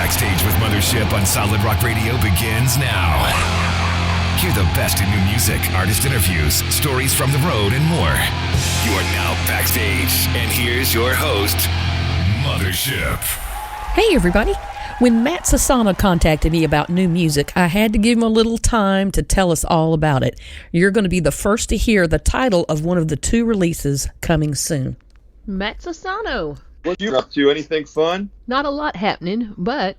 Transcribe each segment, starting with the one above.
Backstage with Mothership on Solid Rock Radio begins now. Hear the best in new music, artist interviews, stories from the road, and more. You are now backstage, and here's your host, Mothership. Hey, everybody. When Matt Sassano contacted me about new music, I had to give him a little time to tell us all about it. You're going to be the first to hear the title of one of the two releases coming soon. Matt Sassano. What you up to? Anything fun? Not a lot happening, but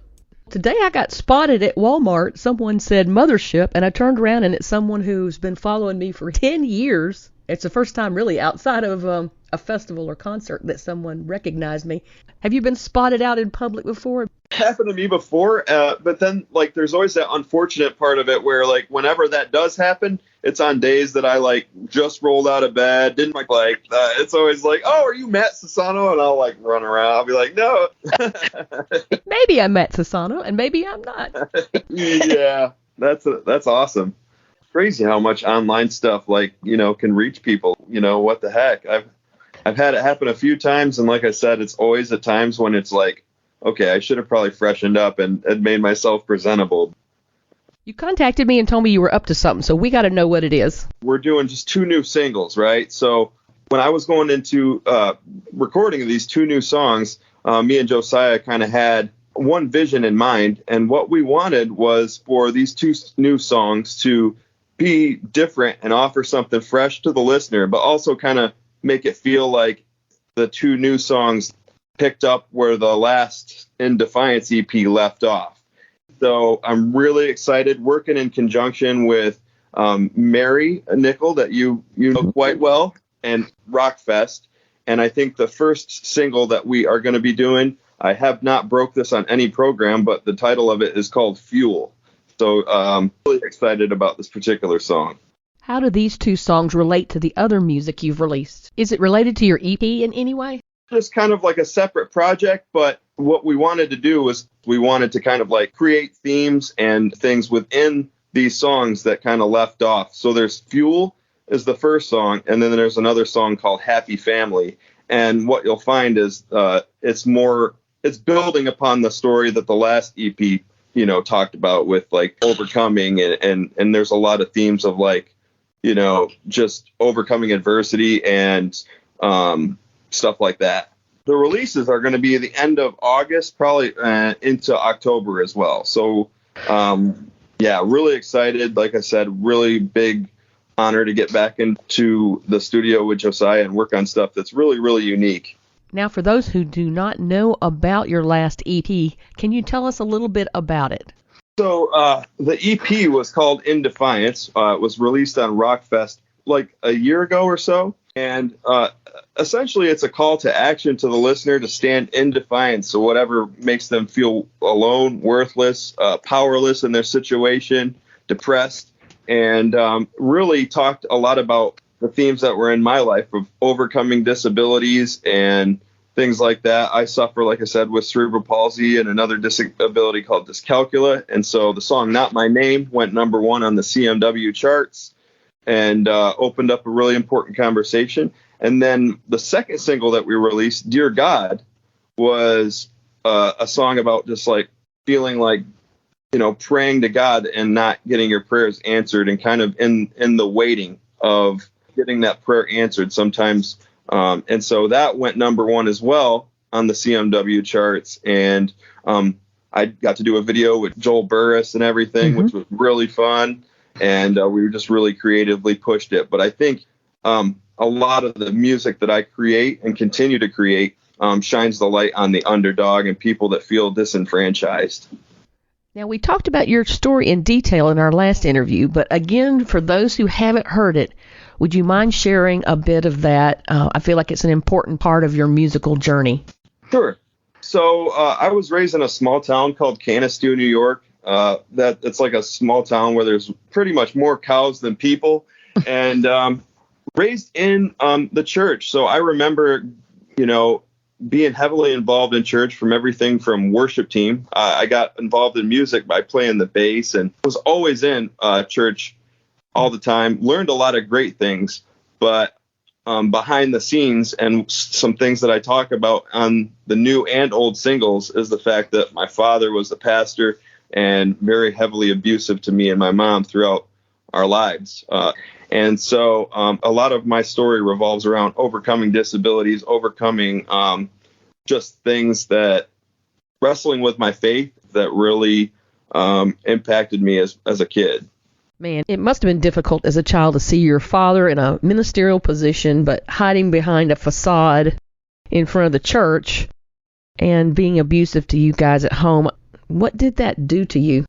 today I got spotted at Walmart. Someone said Mothership, and I turned around, and it's someone who's been following me for 10 years. It's the first time, really, outside of a festival or concert that someone recognized me. Have you been spotted out in public before? It happened to me before, but then, there's always that unfortunate part of it where, whenever that does happen, it's on days that I, just rolled out of bed, didn't it's always oh, are you Matt Sassano? And I'll, run around. I'll be like, no. Maybe I'm Matt Sassano, and maybe I'm not. Yeah, that's awesome. Crazy how much online stuff, can reach people. What the heck? I've had it happen a few times, and like I said, it's always at times when it's okay, I should have probably freshened up and made myself presentable. You contacted me and told me you were up to something, so we got to know what it is. We're doing just 2 new singles, right? So when I was going into recording these 2 new songs, me and Josiah kind of had one vision in mind, and what we wanted was for these 2 new songs to be different and offer something fresh to the listener, but also kind of make it feel like the 2 new songs picked up where the last In Defiance EP left off. So I'm really excited, working in conjunction with Mary Nickel, that you know quite well, and Rockfest. And I think the first single that we are going to be doing, I have not broke this on any program, but the title of it is called Fuel. So I'm really excited about this particular song. How do these 2 songs relate to the other music you've released? Is it related to your EP in any way? Just kind of like a separate project, but what we wanted to do was we wanted to kind of create themes and things within these songs that kind of left off. So there's Fuel is the first song, and then there's another song called Happy Family. And what you'll find is it's building upon the story that the last EP talked about with overcoming, and there's a lot of themes of just overcoming adversity and stuff like that. The releases are going to be at the end of August, probably into October as well. So really excited. Like I said, really big honor to get back into the studio with Josiah and work on stuff that's really, really unique. Now, for those who do not know about your last EP, can you tell us a little bit about it? So the EP was called In Defiance. It was released on Rockfest a year ago or so. And essentially, it's a call to action to the listener to stand in defiance. So whatever makes them feel alone, worthless, powerless in their situation, depressed, and really talked a lot about the themes that were in my life of overcoming disabilities and things like that. I suffer, like I said, with cerebral palsy and another disability called dyscalculia. And so the song Not My Name went #1 on the CMW charts and opened up a really important conversation. And then the second single that we released, Dear God, was a song about just feeling praying to God and not getting your prayers answered, and kind of in the waiting of getting that prayer answered sometimes. And so that went #1 as well on the CMW charts. And I got to do a video with Joel Burris and everything, which was really fun. And we just really creatively pushed it. But I think a lot of the music that I create and continue to create shines the light on the underdog and people that feel disenfranchised. Now, we talked about your story in detail in our last interview, but again, for those who haven't heard it, would you mind sharing a bit of that? I feel like it's an important part of your musical journey. Sure. So I was raised in a small town called Canisteo, New York. It's like a small town where there's pretty much more cows than people, and raised in the church. So I remember, being heavily involved in church, from everything from worship team. I got involved in music by playing the bass, and was always in church all the time. Learned a lot of great things, but behind the scenes, and some things that I talk about on the new and old singles is the fact that my father was the pastor and very heavily abusive to me and my mom throughout our lives. And so a lot of my story revolves around overcoming disabilities, overcoming just things that wrestling with my faith that really impacted me as a kid. Man, it must have been difficult as a child to see your father in a ministerial position, but hiding behind a facade in front of the church and being abusive to you guys at home. What did that do to you?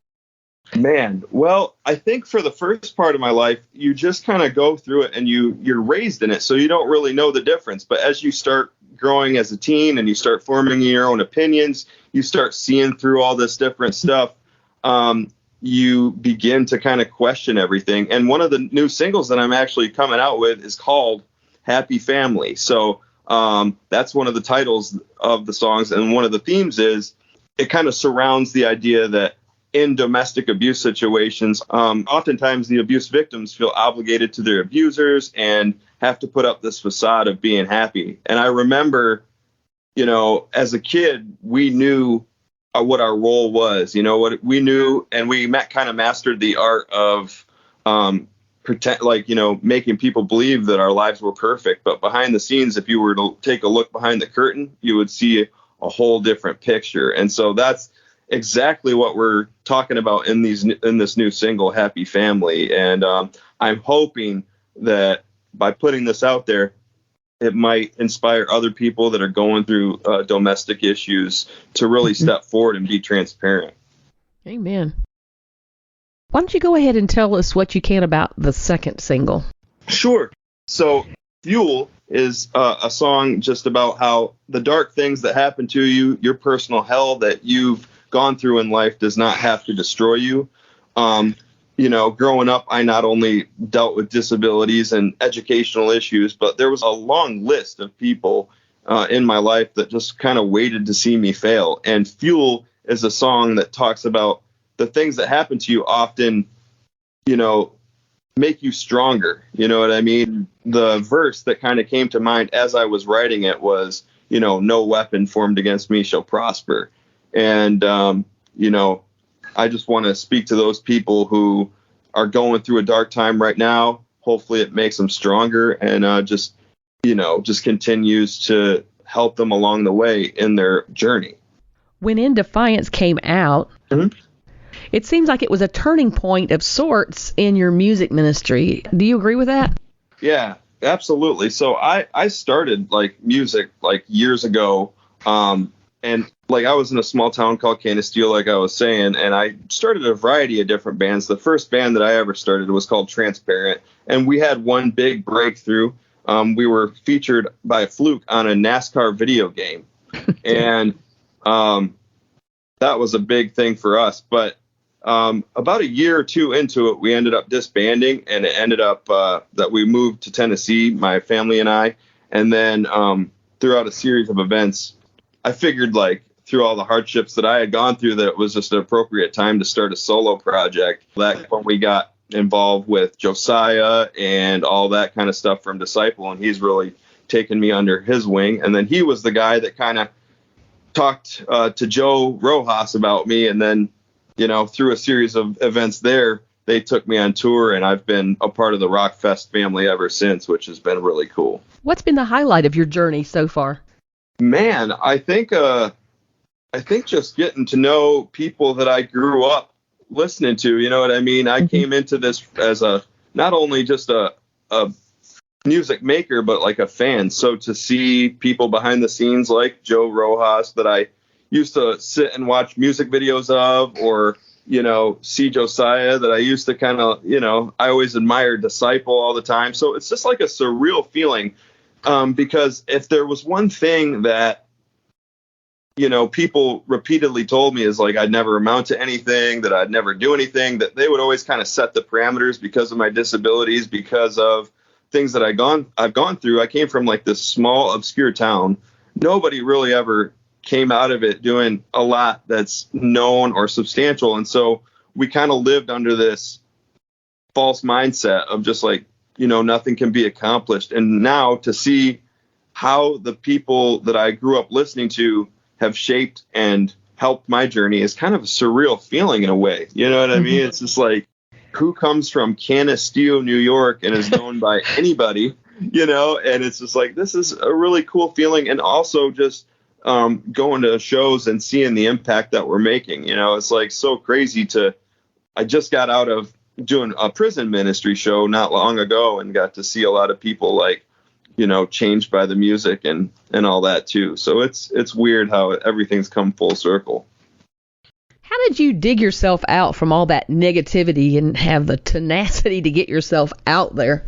Man, well, I think for the first part of my life, you just kind of go through it and you're raised in it, so you don't really know the difference. But as you start growing as a teen and you start forming your own opinions, you start seeing through all this different stuff. You begin to kind of question everything. And one of the new singles that I'm actually coming out with is called Happy Family. So that's one of the titles of the songs. And one of the themes is it kind of surrounds the idea that in domestic abuse situations, oftentimes the abuse victims feel obligated to their abusers and have to put up this facade of being happy. And I remember, as a kid, we knew what our role was, what we knew, and we kind of mastered the art of pretend, making people believe that our lives were perfect. But behind the scenes, if you were to take a look behind the curtain, you would see a whole different picture. And so that's exactly what we're talking about in this new single, Happy Family. And I'm hoping that by putting this out there, it might inspire other people that are going through domestic issues to really step forward and be transparent. Amen. Why don't you go ahead and tell us what you can about the second single? Sure. So Fuel is a song just about how the dark things that happen to you, your personal hell that you've gone through in life does not have to destroy you. Growing up, I not only dealt with disabilities and educational issues, but there was a long list of people in my life that just kind of waited to see me fail. And Fuel is a song that talks about the things that happen to you often, make you stronger. You know what I mean? The verse that kind of came to mind as I was writing it was, no weapon formed against me shall prosper. And, I just want to speak to those people who are going through a dark time right now. Hopefully it makes them stronger and just continues to help them along the way in their journey. When In Defiance came out, it seems like it was a turning point of sorts in your music ministry. Do you agree with that? Yeah, absolutely. So I started music years ago. And I was in a small town called Canisteo, like I was saying, and I started a variety of different bands. The first band that I ever started was called Transparent, and we had one big breakthrough. We were featured by Fluke on a NASCAR video game, and that was a big thing for us. But about a year or two into it, we ended up disbanding, and it ended up that we moved to Tennessee, my family and I, and then throughout a series of events, I figured through all the hardships that I had gone through that it was just an appropriate time to start a solo project. That when we got involved with Josiah and all that kind of stuff from Disciple, and he's really taken me under his wing. And then he was the guy that kind of talked to Joe Rojas about me. And then, through a series of events there, they took me on tour, and I've been a part of the Rockfest family ever since, which has been really cool. What's been the highlight of your journey so far? Man, I think just getting to know people that I grew up listening to, you know what I mean? I came into this as not only just a music maker, but a fan. So to see people behind the scenes like Joe Rojas that I used to sit and watch music videos of, or, see Josiah that I used to kind of, I always admired Disciple all the time. So it's just a surreal feeling. Because if there was one thing that, people repeatedly told me is I'd never amount to anything, that I'd never do anything, that they would always kind of set the parameters because of my disabilities, because of things that I've gone through. I came from this small, obscure town. Nobody really ever came out of it doing a lot that's known or substantial. And so we kind of lived under this false mindset of just nothing can be accomplished. And now to see how the people that I grew up listening to have shaped and helped my journey is kind of a surreal feeling in a way. You know what I mean? It's just like, who comes from Canisteo, New York, and is known by anybody, and it's just like, this is a really cool feeling. And also just going to shows and seeing the impact that we're making, it's like so crazy I just got out of doing a prison ministry show not long ago and got to see a lot of people like, changed by the music and all that too. So it's weird how everything's come full circle. How did you dig yourself out from all that negativity and have the tenacity to get yourself out there?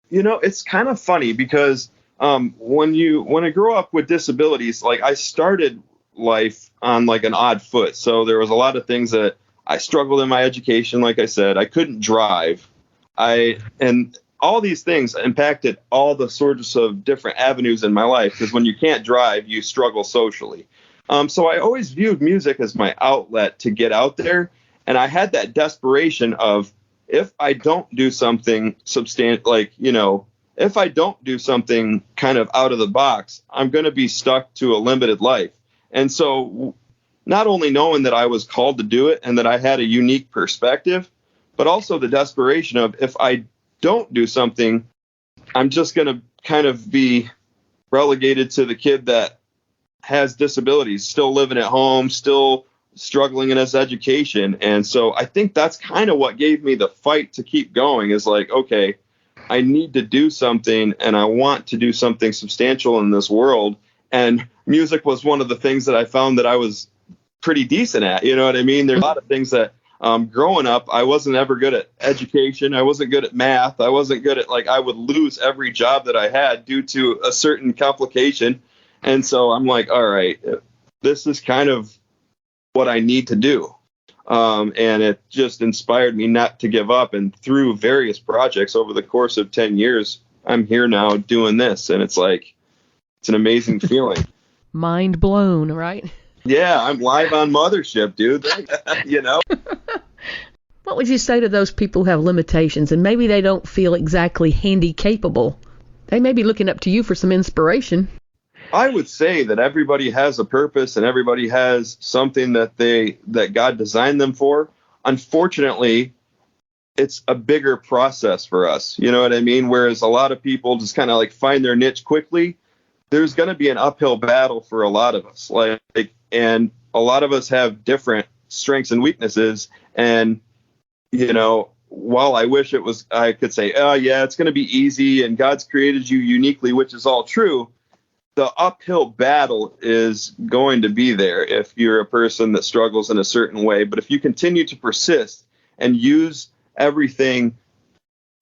It's kind of funny because when I grow up with disabilities, like I started life on like an odd foot. So there was a lot of things that I struggled in my education. Like I said, I couldn't drive. And all these things impacted all the sorts of different avenues in my life, because when you can't drive, you struggle socially. So I always viewed music as my outlet to get out there. And I had that desperation of, if I don't do something substantial, like, if I don't do something kind of out of the box, I'm going to be stuck to a limited life. And so not only knowing that I was called to do it and that I had a unique perspective, but also the desperation of, if I don't do something, I'm just going to kind of be relegated to the kid that has disabilities, still living at home, still struggling in his education. And so I think that's kind of what gave me the fight to keep going, is like, okay, I need to do something, and I want to do something substantial in this world. And music was one of the things that I found that I was pretty decent at. You know what I mean? There's a lot of things that growing up, I wasn't ever good at education. I wasn't good at math. I wasn't good at, I would lose every job that I had due to a certain complication. And so I'm like, all right, this is kind of what I need to do. And it just inspired me not to give up. And through various projects over the course of 10 years, I'm here now doing this. And it's like, it's an amazing feeling. Mind blown, right? Yeah, I'm live on Mothership, dude. What would you say to those people who have limitations and maybe they don't feel exactly handy capable? They may be looking up to you for some inspiration. I would say that everybody has a purpose and everybody has something that God designed them for. Unfortunately, it's a bigger process for us. You know what I mean? Whereas a lot of people just kind of find their niche quickly. There's going to be an uphill battle for a lot of us. And a lot of us have different strengths and weaknesses. And, while I wish I could say, oh yeah, it's going to be easy and God's created you uniquely, which is all true. The uphill battle is going to be there if you're a person that struggles in a certain way. But if you continue to persist and use everything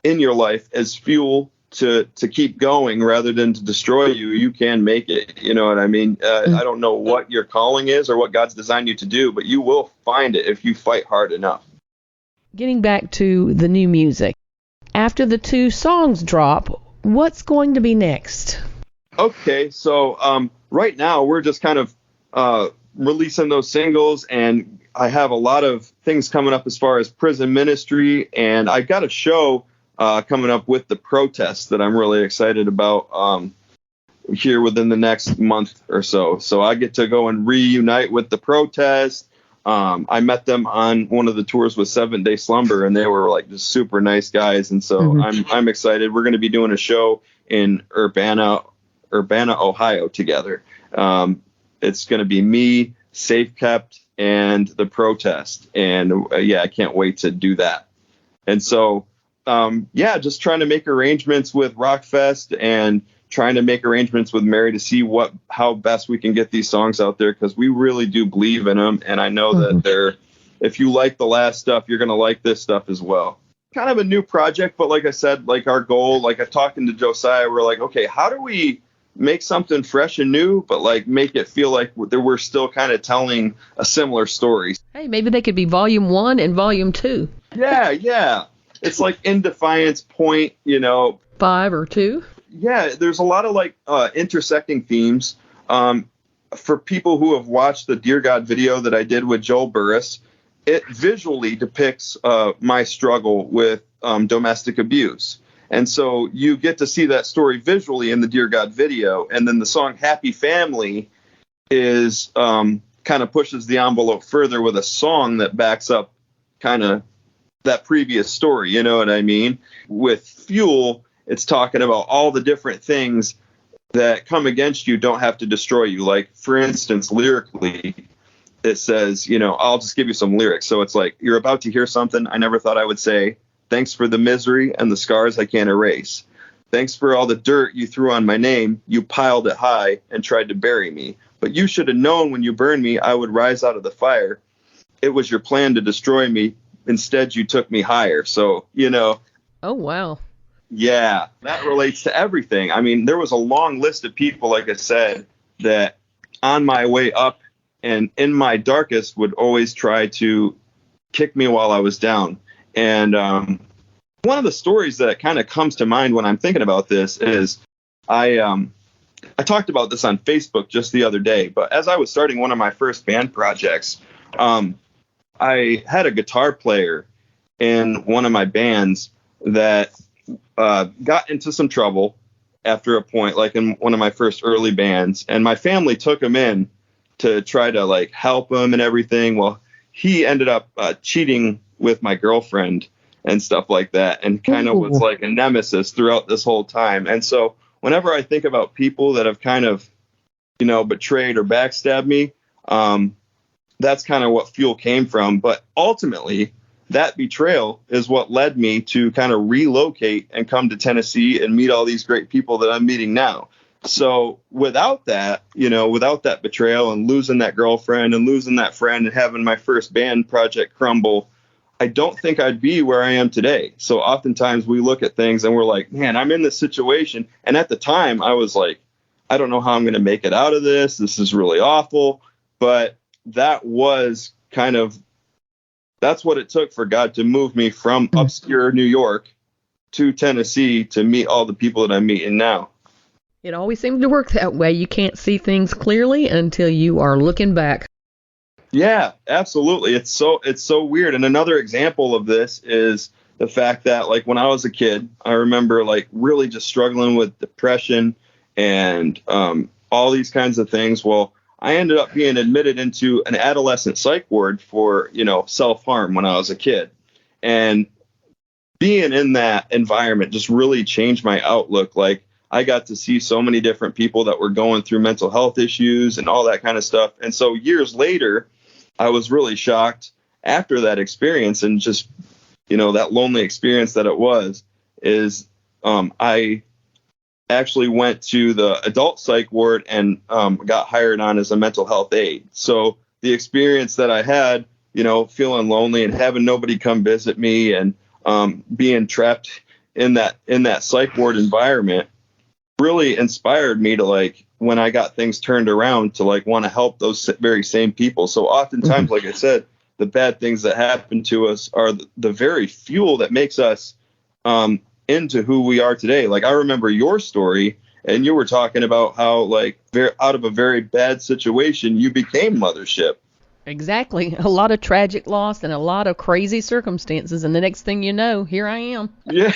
in your life as fuel to keep going rather than to destroy you, you can make it. You know what I mean? I don't know what your calling is or what God's designed you to do, but you will find it if you fight hard enough. Getting back to the new music, after the 2 songs drop, what's going to be next? Okay, so right now we're just kind of releasing those singles, and I have a lot of things coming up as far as prison ministry, and I've got a show coming up with the Protest that I'm really excited about here within the next month or so. So I get to go and reunite with the Protest. I met them on one of the tours with 7 Day Slumber, and they were just super nice guys, and so I'm excited. We're going to be doing a show in Urbana, Ohio together. It's going to be me, Safe Kept, and the Protest. And I can't wait to do that. And so, just trying to make arrangements with Rockfest and trying to make arrangements with Mary to see how best we can get these songs out there, because we really do believe in them. And I know that if you like the last stuff, you're going to like this stuff as well. Kind of a new project, but like I said, our goal, I'm talking to Josiah, we're like, okay, how do we make something fresh and new, but make it feel like we're still kind of telling a similar story? Hey, maybe they could be volume 1 and volume 2. Yeah. It's In Defiance Point, 5 or 2. Yeah, there's a lot of intersecting themes. For people who have watched the Dear God video that I did with Joel Burris, it visually depicts my struggle with domestic abuse. And so you get to see that story visually in the Dear God video. And then the song Happy Family is kind of pushes the envelope further with a song that backs up kind of that previous story. You know what I mean? With Fuel, it's talking about all the different things that come against you don't have to destroy you. Like, for instance, lyrically, it says, I'll just give you some lyrics. So it's like, you're about to hear something I never thought I would say. Thanks for the misery and the scars I can't erase. Thanks for all the dirt you threw on my name. You piled it high and tried to bury me. But you should have known when you burned me, I would rise out of the fire. It was your plan to destroy me. Instead, you took me higher. So, Oh, wow. Yeah, that relates to everything. I mean, there was a long list of people, like I said, that on my way up and in my darkest would always try to kick me while I was down. And one of the stories that kind of comes to mind when I'm thinking about this is I talked about this on Facebook just the other day, but as I was starting one of my first band projects, I had a guitar player in one of my bands that got into some trouble after a point, like in one of my first early bands, and my family took him in to try to like help him and everything. Well, he ended up cheating with my girlfriend and stuff like that, and kind of was like a nemesis throughout this whole time. And so whenever I think about people that have kind of, betrayed or backstabbed me, that's kind of what Fuel came from. But ultimately, that betrayal is what led me to kind of relocate and come to Tennessee and meet all these great people that I'm meeting now. So without that, without that betrayal and losing that girlfriend and losing that friend and having my first band project crumble, I don't think I'd be where I am today. So oftentimes we look at things and we're like, man, I'm in this situation. And at the time I was like, I don't know how I'm going to make it out of this. This is really awful. But that was that's what it took for God to move me from obscure New York to Tennessee to meet all the people that I'm meeting now. It always seems to work that way. You can't see things clearly until you are looking back. Yeah, absolutely. It's so weird. And another example of this is the fact that, like, when I was a kid, I remember like really just struggling with depression and all these kinds of things. Well, I ended up being admitted into an adolescent psych ward for, self-harm when I was a kid. And being in that environment just really changed my outlook. Like, I got to see so many different people that were going through mental health issues and all that kind of stuff. And so years later, I was really shocked after that experience, and just, that lonely experience that it was, is I actually went to the adult psych ward and got hired on as a mental health aide. So the experience that I had, feeling lonely and having nobody come visit me and being trapped in that psych ward environment really inspired me to, like, when I got things turned around, to like want to help those very same people. So oftentimes, like I said, the bad things that happen to us are the very fuel that makes us into who we are today. Like, I remember your story, and you were talking about how, like, out of a very bad situation, you became Mothership. Exactly. A lot of tragic loss and a lot of crazy circumstances. And the next thing you know, here I am. Yeah,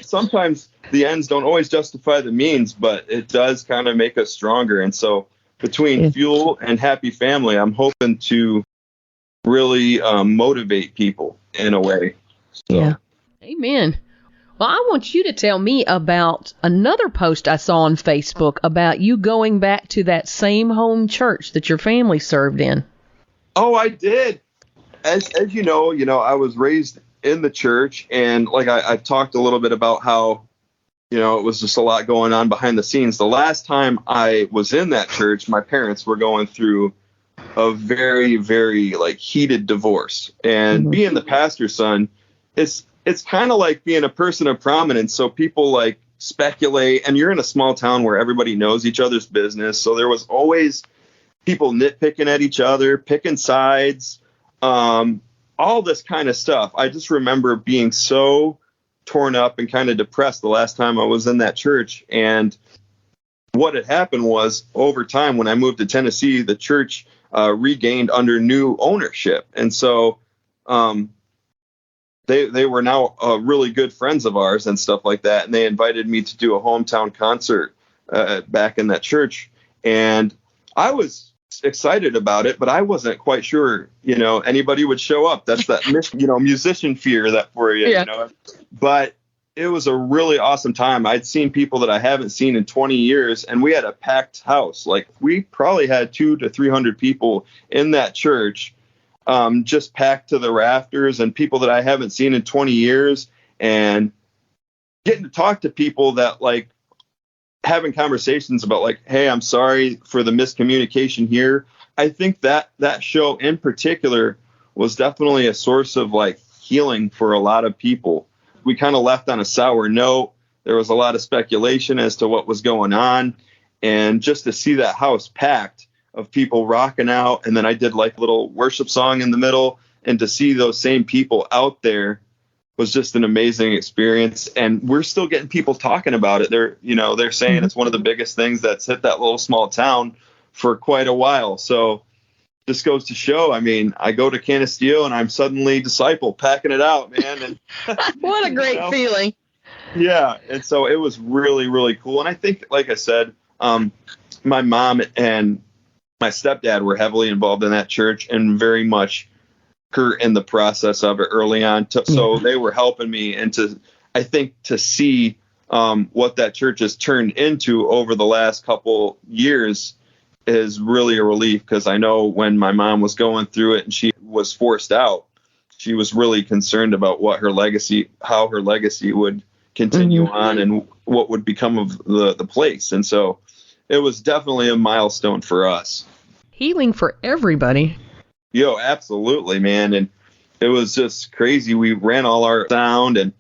sometimes the ends don't always justify the means, but it does kind of make us stronger. And so between Fuel and Happy Family, I'm hoping to really motivate people in a way. So. Yeah. Amen. Well, I want you to tell me about another post I saw on Facebook about you going back to that same home church that your family served in. Oh, I did. As you know, I was raised in the church, and like I talked a little bit about how, it was just a lot going on behind the scenes. The last time I was in that church, my parents were going through a very, very like heated divorce, and being the pastor's son, it's kind of like being a person of prominence. So people like speculate, and you're in a small town where everybody knows each other's business. So there was always people nitpicking at each other, picking sides, all this kind of stuff. I just remember being so torn up and kind of depressed the last time I was in that church. And what had happened was, over time, when I moved to Tennessee, the church regained under new ownership. And so they were now really good friends of ours and stuff like that. And they invited me to do a hometown concert back in that church. And I was excited about it, but I wasn't quite sure, anybody would show up. That's that, musician fear that for you, Yeah. But it was a really awesome time. I'd seen people that I haven't seen in 20 years, and we had a packed house. Like, we probably had 200 to 300 people in that church, just packed to the rafters, and people that I haven't seen in 20 years, and getting to talk to people that, like, having conversations about, like, hey, I'm sorry for the miscommunication here. I think that show in particular was definitely a source of, like, healing for a lot of people. We kind of left on a sour note. There was a lot of speculation as to what was going on. And just to see that house packed of people rocking out, and then I did like a little worship song in the middle, and to see those same people out there was just an amazing experience. And we're still getting people talking about it. They're saying it's one of the biggest things that's hit that little small town for quite a while. So this goes to show, I mean, I go to Canisteo and I'm suddenly Disciple, packing it out, man. And What a great feeling. Yeah. And so it was really, really cool. And I think, like I said, my mom and my stepdad were heavily involved in that church and very much hurt in the process of it early on. So they were helping me, and I think to see what that church has turned into over the last couple years is really a relief, because I know when my mom was going through it and she was forced out, she was really concerned about how her legacy would continue on and what would become of the place. And so it was definitely a milestone for us. Healing for everybody. Yo, absolutely, man. And it was just crazy. We ran all our sound and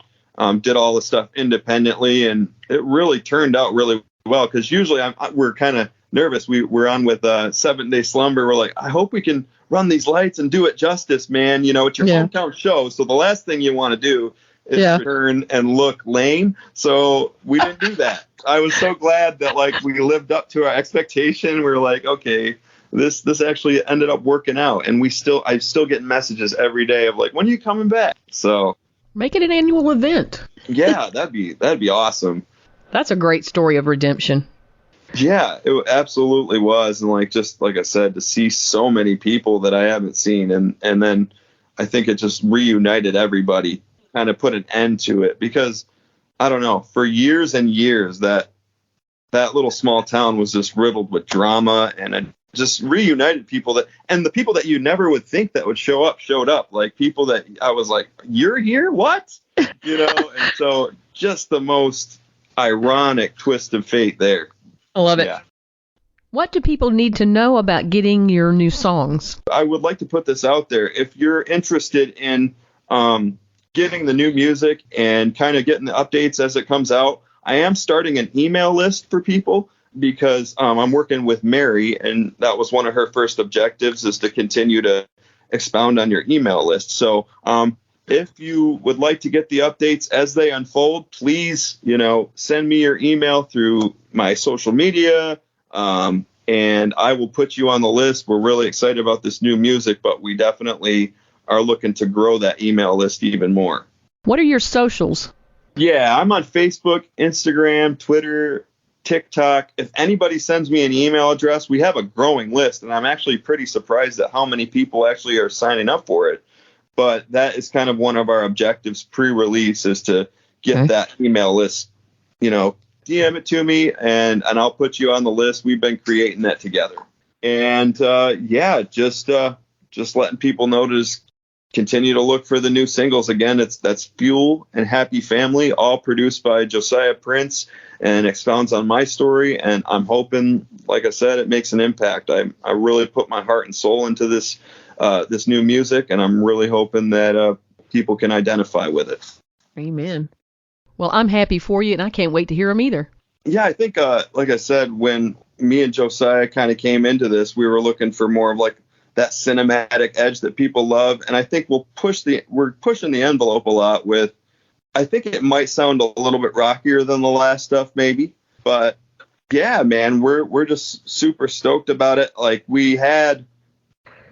did all the stuff independently, and it really turned out really well, because usually we're kind of nervous. We're on with 7 Day Slumber. We're like, I hope we can run these lights and do it justice, man. It's your hometown show, so the last thing you want to do is turn and look lame. So we didn't do that. I was so glad that, like, we lived up to our expectation. We were like, okay, this actually ended up working out, and I still get messages every day of like, when are you coming back? So make it an annual event. Yeah, that'd be awesome. That's a great story of redemption. Yeah, it absolutely was. And just like I said, to see so many people that I haven't seen, and then I think it just reunited everybody, kind of put an end to it, because I don't know, for years and years that little small town was just riddled with drama, and it just reunited people and the people that you never would think that would show up showed up, like people that I was like, you're here? What? And so just the most ironic twist of fate there. I love it. Yeah. What do people need to know about getting your new songs? I would like to put this out there. If you're interested in getting the new music and kind of getting the updates as it comes out, I am starting an email list for people, because I'm working with Mary, and that was one of her first objectives, is to continue to expound on your email list. So if you would like to get the updates as they unfold, please, send me your email through my social media, and I will put you on the list. We're really excited about this new music, but we definitely are looking to grow that email list even more. What are your socials? Yeah, I'm on Facebook, Instagram, Twitter, TikTok. If anybody sends me an email address, we have a growing list, and I'm actually pretty surprised at how many people actually are signing up for it. But that is kind of one of our objectives pre-release, is to get that email list, DM it to me, and I'll put you on the list. We've been creating that together. And just letting people know to just continue to look for the new singles. Again, that's Fuel and Happy Family, all produced by Josiah Prince, and expounds on my story. And I'm hoping, like I said, it makes an impact. I really put my heart and soul into this new music, and I'm really hoping that people can identify with it. Amen. Well, I'm happy for you, and I can't wait to hear them either. Yeah, I think, like I said, when me and Josiah kind of came into this, we were looking for more of like that cinematic edge that people love. And I think we're pushing the envelope a lot with, I think it might sound a little bit rockier than the last stuff maybe, but yeah, man, we're just super stoked about it. Like, we had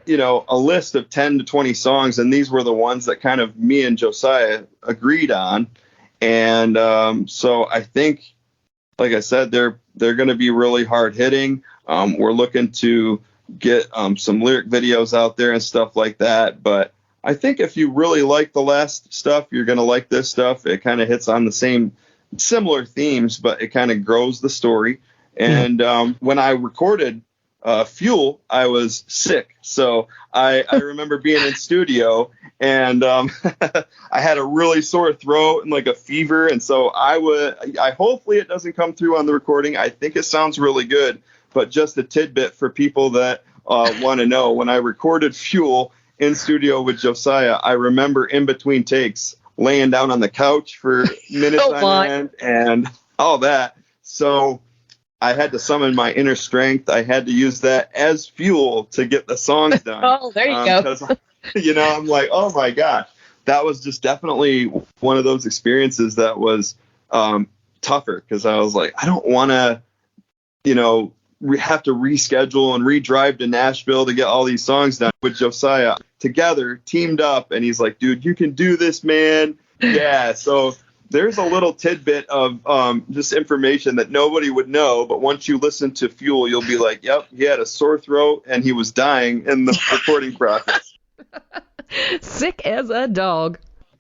a list of 10 to 20 songs, and these were the ones that kind of me and Josiah agreed on. And so I think, like I said, they're going to be really hard hitting. We're looking to get some lyric videos out there and stuff like that. But I think if you really like the last stuff, you're going to like this stuff. It kind of hits on the similar themes, but it kind of grows the story. And when I recorded Fuel, I was sick. So I remember being in studio, and I had a really sore throat and like a fever. And so hopefully it doesn't come through on the recording. I think it sounds really good, but just a tidbit for people that want to know, when I recorded Fuel in studio with Josiah, I remember in between takes laying down on the couch for minutes on end and all that. So I had to summon my inner strength. I had to use that as fuel to get the songs done. Oh, there you go. 'Cause, I'm like, oh my gosh, that was just definitely one of those experiences that was tougher, because I was like, I don't want to, have to reschedule and redrive to Nashville to get all these songs done. With Josiah together, teamed up, and he's like, dude, you can do this, man. Yeah. So there's a little tidbit of just information that nobody would know, but once you listen to Fuel, you'll be like, yep, he had a sore throat and he was dying in the recording process. Sick as a dog.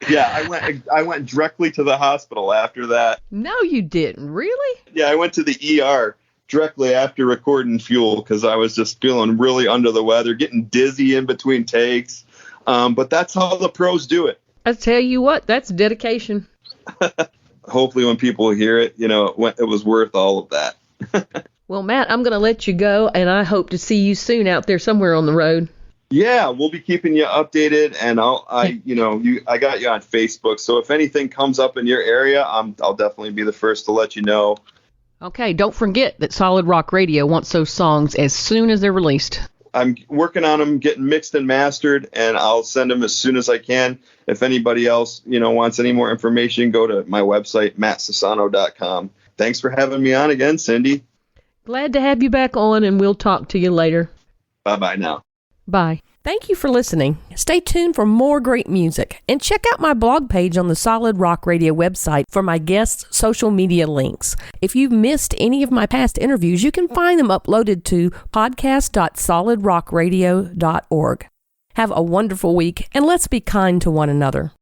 Yeah, I went directly to the hospital after that. No, you didn't. Really? Yeah, I went to the ER directly after recording Fuel because I was just feeling really under the weather, getting dizzy in between takes. But that's how the pros do it. I tell you what, that's dedication. Hopefully when people hear it, it was worth all of that. Well, Matt, I'm going to let you go, and I hope to see you soon out there somewhere on the road. Yeah, we'll be keeping you updated, and I got you on Facebook, so if anything comes up in your area, I'll definitely be the first to let you know. Okay, don't forget that Solid Rock Radio wants those songs as soon as they're released. I'm working on them, getting mixed and mastered, and I'll send them as soon as I can. If anybody else, wants any more information, go to my website, mattsassano.com. Thanks for having me on again, Cindy. Glad to have you back on, and we'll talk to you later. Bye-bye now. Bye. Thank you for listening. Stay tuned for more great music, and check out my blog page on the Solid Rock Radio website for my guests' social media links. If you've missed any of my past interviews, you can find them uploaded to podcast.solidrockradio.org. Have a wonderful week, and let's be kind to one another.